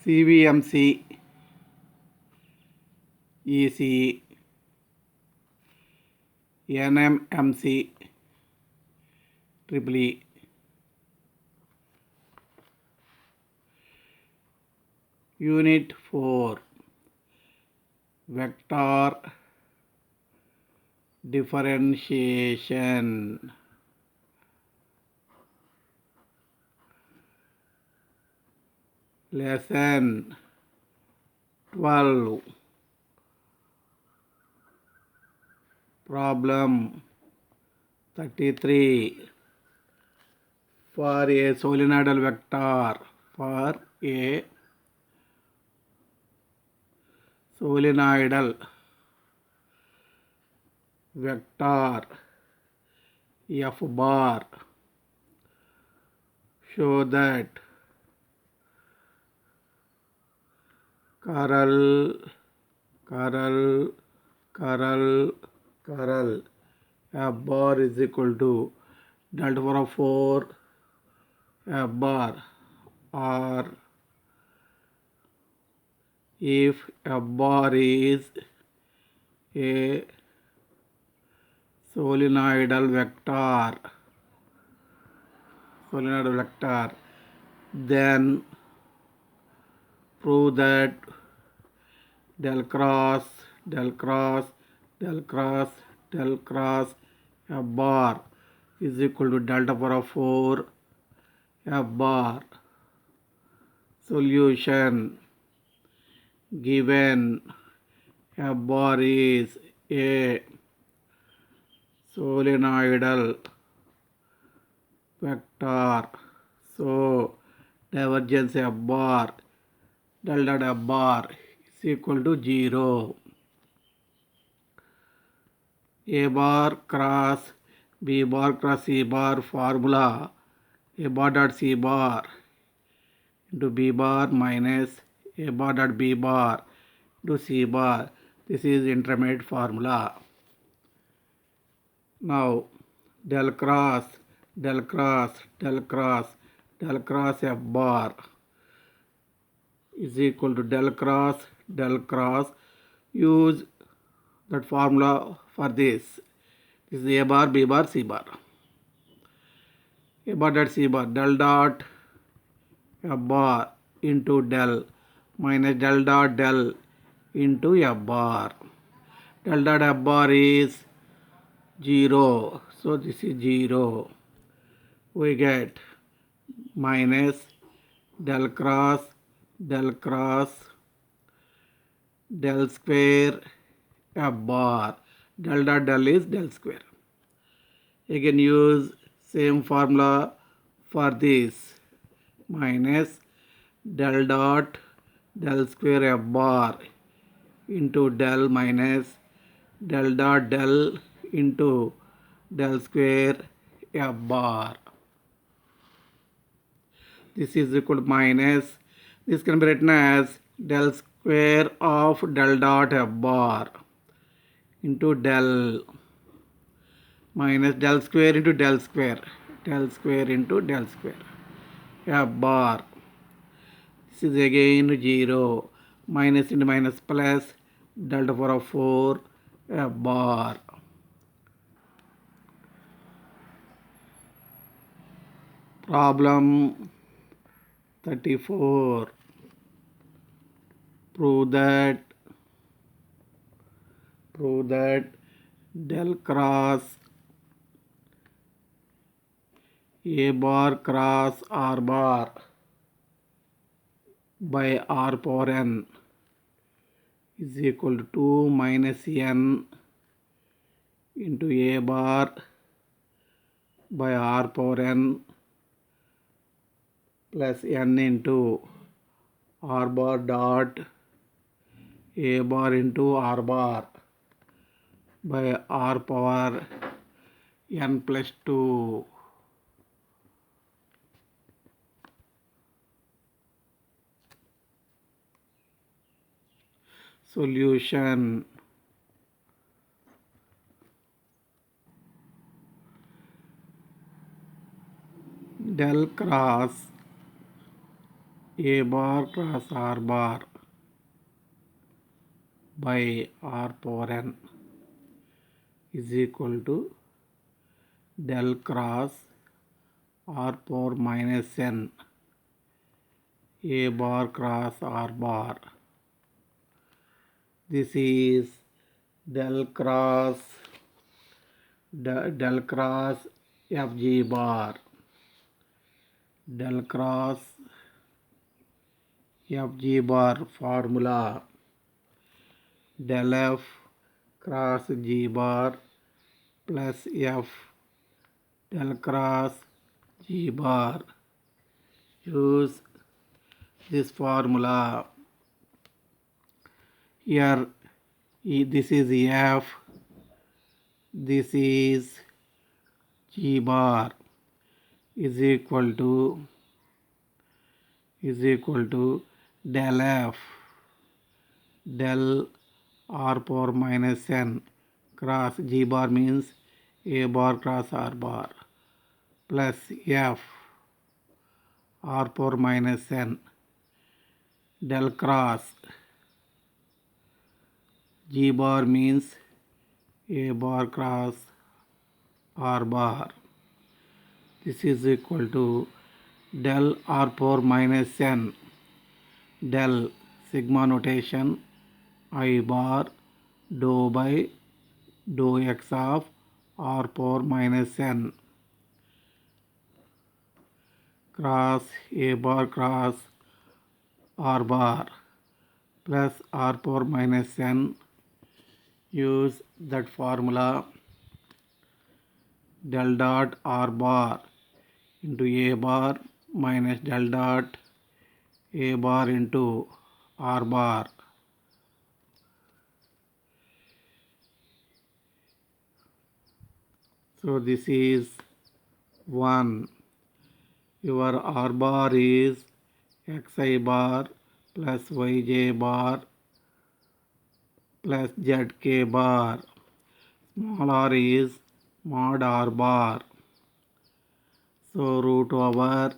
CVMC, ECE, NMMC, EEE. Unit 4, Vector Differentiation. Lesson 12. Problem 33. For a solenoidal vector, F bar, show that curl F bar is equal to delta power of 4 F bar, or if F bar is a solenoidal vector, then prove that del cross F bar is equal to delta power of 4 F bar. Solution: given F bar is a solenoidal vector, so divergence F bar del dot F bar is equal to 0. A bar cross B bar cross C bar formula: A bar dot C bar into B bar minus A bar dot B bar into C bar. This is intermediate formula. Now del cross F bar is equal to del cross. Use that formula for this. This is A bar, B bar, C bar. A bar dot C bar, del dot F bar into del minus del dot del into F bar. Del dot F bar is 0, so this is 0. We get minus del cross del square F bar. Del dot del is del square. Again use same formula for this, minus del dot del square F bar into del minus del dot del into del square F bar. This is equal to minus, this can be written as del square of del dot F bar into del minus del square into del square into del square F bar. This is again 0. Minus into minus plus delta power of 4 F bar. Problem 34. Prove that del cross A bar cross R bar by R power n is equal to 2 minus n into A bar by R power n plus n into R bar dot A bar into R bar by R power n plus 2. Solution: del cross A bar cross R bar by R power n is equal to del cross R power minus n A bar cross R bar. This is del cross Fg bar. Del cross Fg bar formula del F cross G bar plus F del cross G bar. Use this formula. Here this is F, this is G bar is equal to del F del R power minus n cross G bar means A bar cross R bar plus F R power minus n del cross G bar means A bar cross R bar. This is equal to del R power minus n del sigma notation I bar dou by dou x of R power minus n cross A bar cross R bar plus R power minus n. Use that formula del dot R bar into A bar minus del dot A bar into R bar. So this is 1. Your R bar is xi bar plus yj bar plus zk bar. Small r is mod R bar. So root over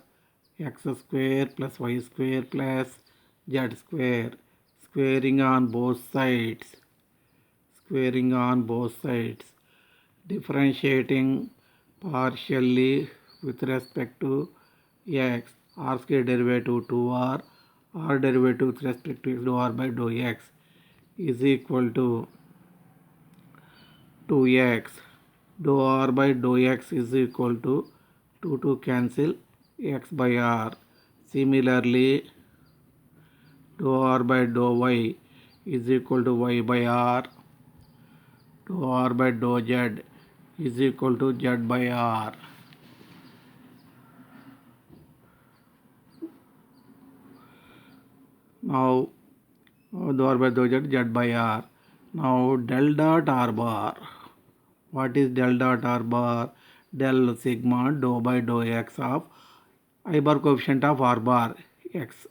x square plus y square plus z square. Squaring on both sides. Differentiating partially with respect to x. R square derivative 2r. R derivative with respect to x dou r by dou x is equal to 2x. Dou r by dou x is equal to 2 cancel x by r. Similarly, dou r by dou y is equal to y by r. Dou r by dou z is equal to z by r. Now dou r by dou z by r. Now del dot r bar. What is del dot r bar? Del sigma dou by dou x of I bar coefficient of r bar x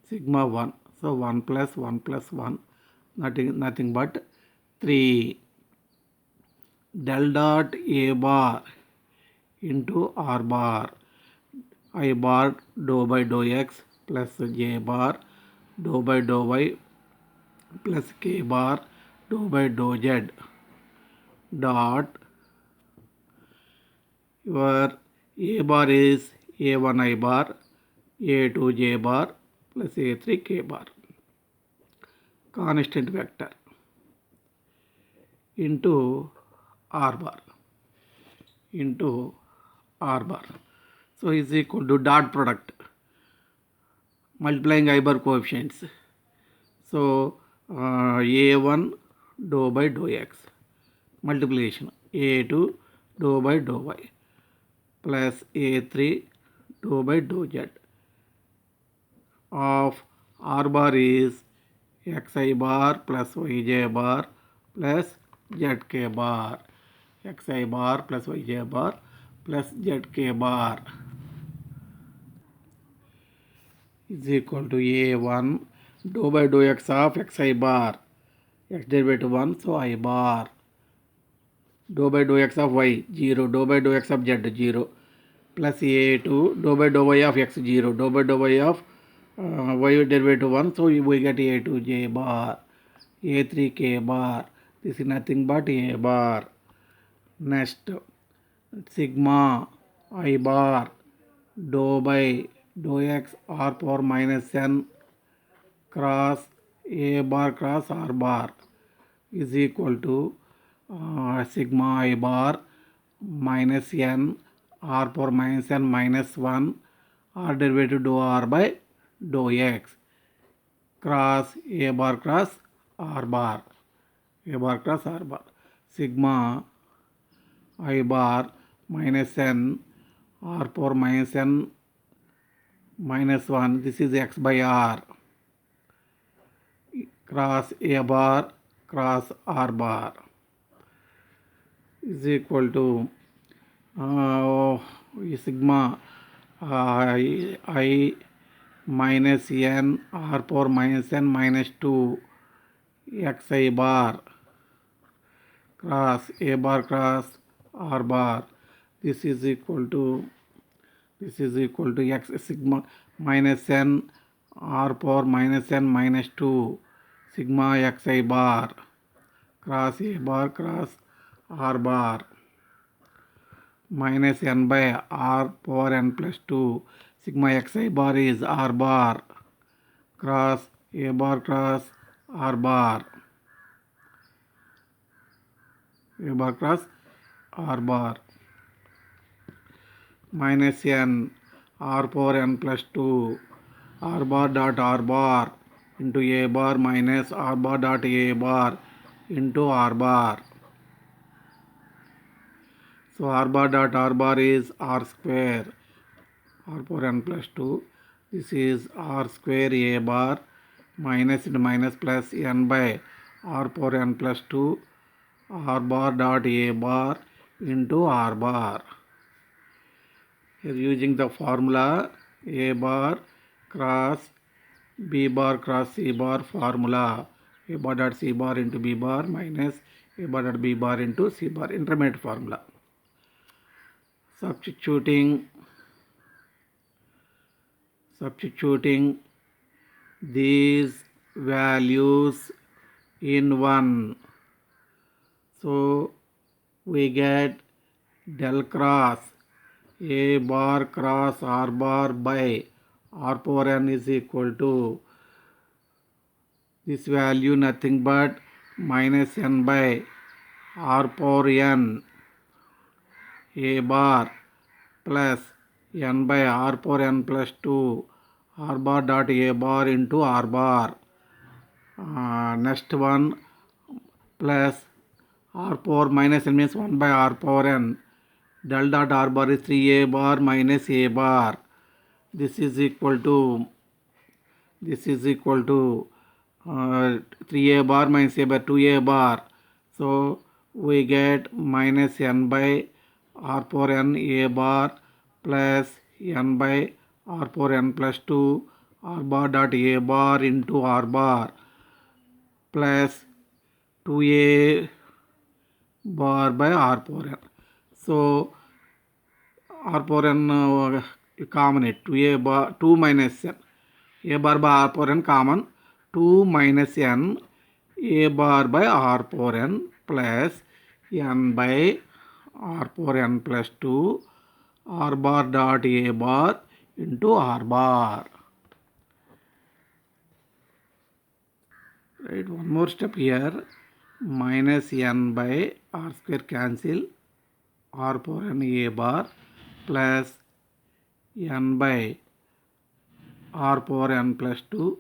sigma 1. So 1 plus 1 plus 1 nothing but 3. Del dot A bar into R bar. I bar dou by dou x plus J bar dou by dou y plus K bar dou by dou z dot your A bar is A1 I bar A2 J bar plus A3 K bar. Constant vector into R bar. So is equal to dot product multiplying I bar coefficients. So A1 dou by dou x multiplication A2 dou by dou y plus A3 dou by dou z of R bar is xi bar plus yj bar plus zk bar. Xi bar plus yj bar plus zk bar is equal to A1 dou by dou x of xi bar. X derivative 1, so I bar. Dou by dou x of y 0, dou by dou x of z 0 plus A2 dou by dou y of x 0, dou by dou y of y derivative 1, so we get a2j bar, a3k bar. This is nothing but a bar. Next, sigma I bar dou by dou x r power minus n cross a bar cross r bar is equal to sigma I bar minus n r power minus n minus 1 r derivative dou r by dou x cross a bar cross r bar, a bar cross r bar. Sigma I bar minus n r power minus n minus 1, this is x by r, cross a bar cross r bar is equal to sigma I minus n r power minus n minus 2 xi bar cross a bar cross r bar. This is equal to x sigma minus n r power minus n minus 2 sigma xi bar cross a bar cross r bar minus n by r power n plus 2 sigma xi bar is r bar cross a bar cross r bar, a bar cross r bar minus n r power n plus 2 r bar dot r bar into a bar minus r bar dot a bar into r bar. So r bar dot r bar is r square, r power n plus 2. This is r square a bar minus into minus plus n by r power n plus 2 r bar dot a bar into r bar. Here using the formula a bar cross b bar cross c bar formula, a bar dot c bar into b bar minus a bar dot b bar into c bar, intermediate formula. Substituting these values in 1, so we get del cross a bar cross r bar by r power n is equal to this value nothing but minus n by r power n a bar plus n by r power n plus 2 r bar dot a bar into r bar. Next one plus r power minus n means 1 by r power n. Del dot r bar is 3a bar minus a bar. This is equal to 3a bar minus a bar 2a bar. So we get minus n by r power n a bar plus n by r power n plus 2 r bar dot a bar into r bar plus 2a bar by r power n. So r power n common it 2a bar 2 minus n, a bar by r power n common 2 minus n a bar by r power n plus n by r power n plus 2 r bar dot a bar into r bar. Right, one more step here, minus n by r square cancel r power n a bar plus n by r power n plus 2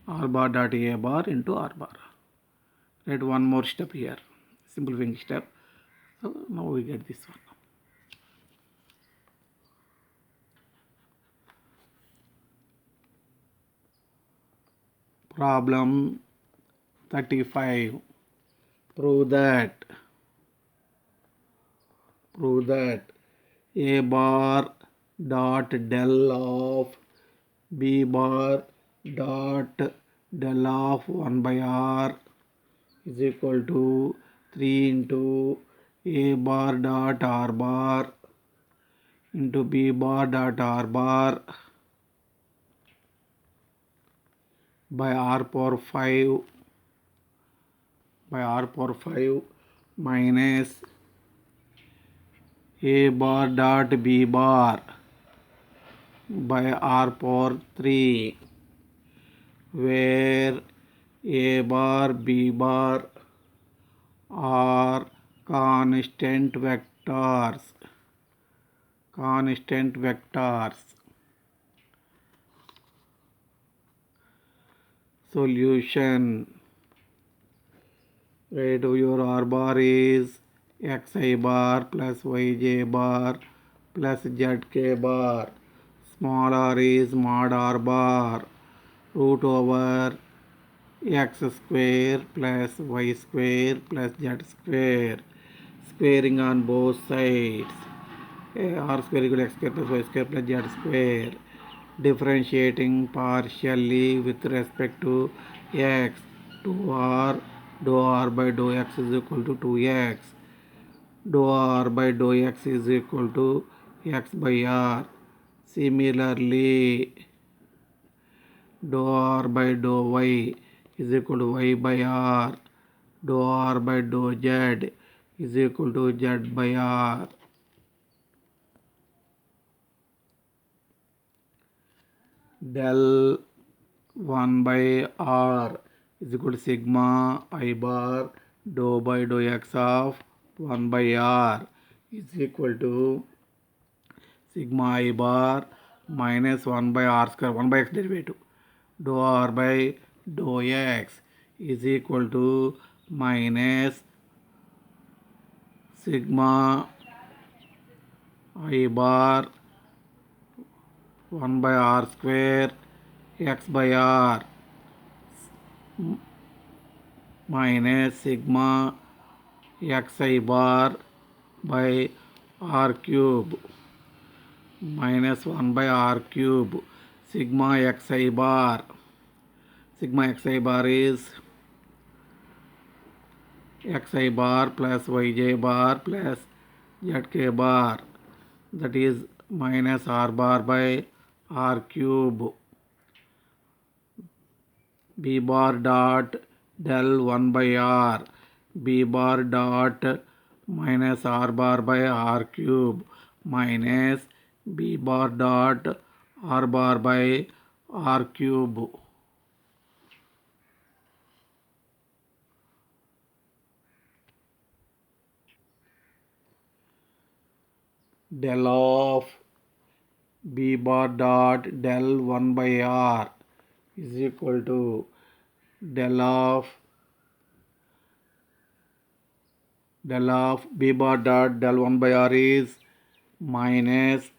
r bar dot a bar into r bar. Right, one more step here, simplifying step. So now we get this one. Problem 35. Prove that a bar dot del of b bar dot del of 1 by r is equal to 3 into a bar dot r bar into b bar dot r bar by r power 5 minus a bar dot b bar by r power 3, where a bar b bar are constant vectors. Solution. Right, your r bar is xi bar plus yj bar plus zk bar. Small r is mod r bar root over x square plus y square plus z square, squaring on both sides. R square equal to x square plus y square plus z square. Differentiating partially with respect to x. 2r dou r by dou x is equal to 2x. Dou r by dou x is equal to x by r. Similarly, dou r by dou y is equal to y by r. Dou r by dou z is equal to z by r. Del 1 by r is equal to sigma I bar dou by dou x of 1 by r is equal to sigma I bar minus 1 by r square, 1 by x derivative, dou r by dou x is equal to minus sigma I bar 1 by r square x by r minus sigma xi bar by r cube minus 1 by r cube. Sigma xi bar is xi bar plus yj bar plus zk bar, that is minus r bar by r cube. B bar dot del 1 by r, b bar dot minus r bar by r cube minus b bar dot r bar by r cube. Del of b bar dot del 1 by r is equal to del of b bar dot del 1 by r is minus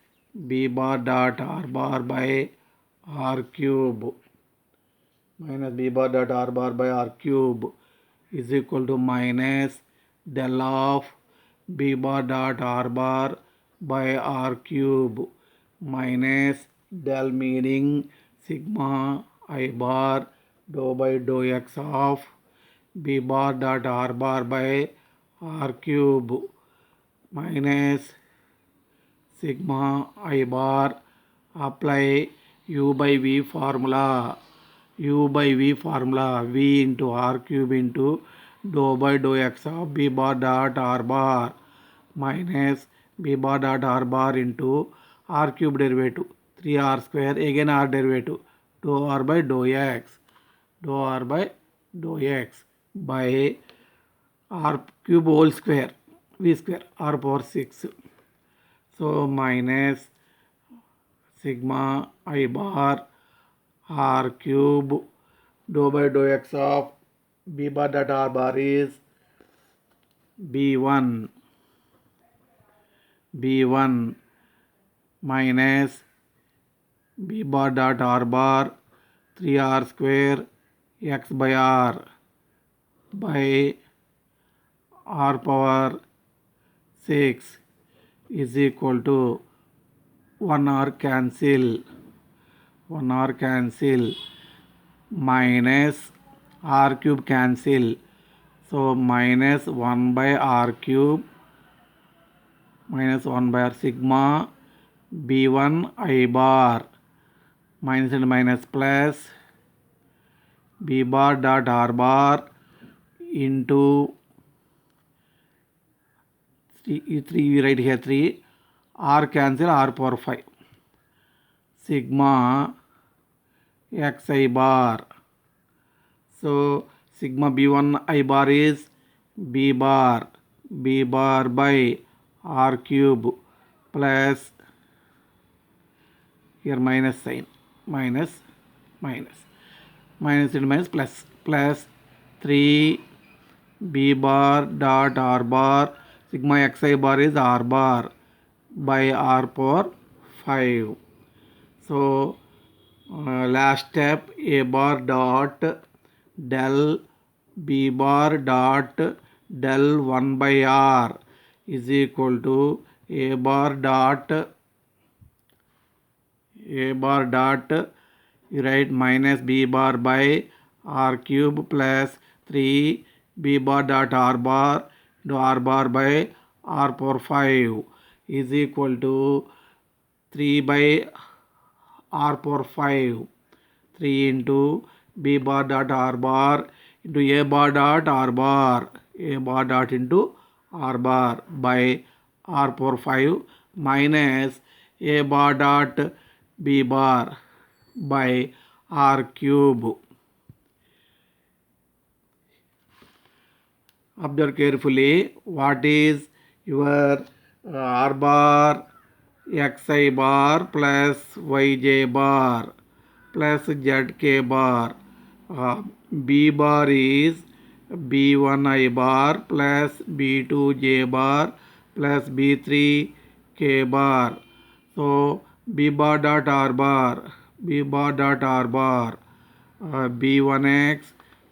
b bar dot r bar by r cube minus b bar dot r bar by r cube is equal to minus del of b bar dot r bar by r cube minus del meaning sigma I bar dou by dou x of b bar dot r bar by r cube minus sigma I bar. Apply u by v formula. V into r cube into dou by dou x of b bar dot r bar minus b bar dot r bar into r cube derivative 3r square, again r derivative dou r by dou x by r cube whole square v square r power 6. So minus sigma I bar r cube dou by dou x of b bar dot r bar is b1 minus b bar dot r bar 3r square x by r by r power 6 is equal to 1 r cancel minus r cube cancel, so minus 1 by r cube minus 1 by r sigma b1 I bar minus and minus plus B bar dot R bar into 3, we write here 3, R cancel, R power 5, sigma xi bar. So sigma b1 I bar is b bar by r cube plus, here minus sign, minus into minus plus 3 b bar dot r bar, sigma xi bar is r bar by r power 5. So last step, a bar dot del b bar dot del 1 by r is equal to a bar dot you write minus b bar by r cube plus 3 b bar dot r bar into r bar by r power 5 is equal to 3 by r power 5, 3 into b bar dot r bar into a bar dot r bar, a bar dot into r bar by r power 5 minus a bar dot b bar by r cube. Observe carefully what is your r bar xi bar plus yj bar plus zk bar. B bar is b1 I bar plus b2 j bar plus b3 k bar. So b bar dot r bar, b1x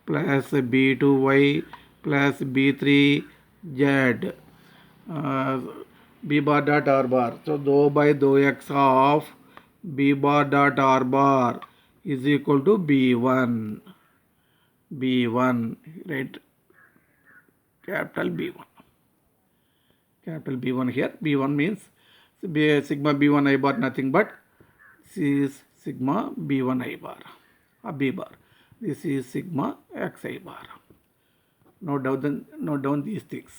plus b2y plus b3z, b bar dot r bar. So 2 by 2x of b bar dot r bar is equal to b1. Right, capital B1. Capital B1 here. B1 means sigma B1 I bar, nothing but this is sigma B1 I bar, B bar. This is sigma xi bar. Note down these things.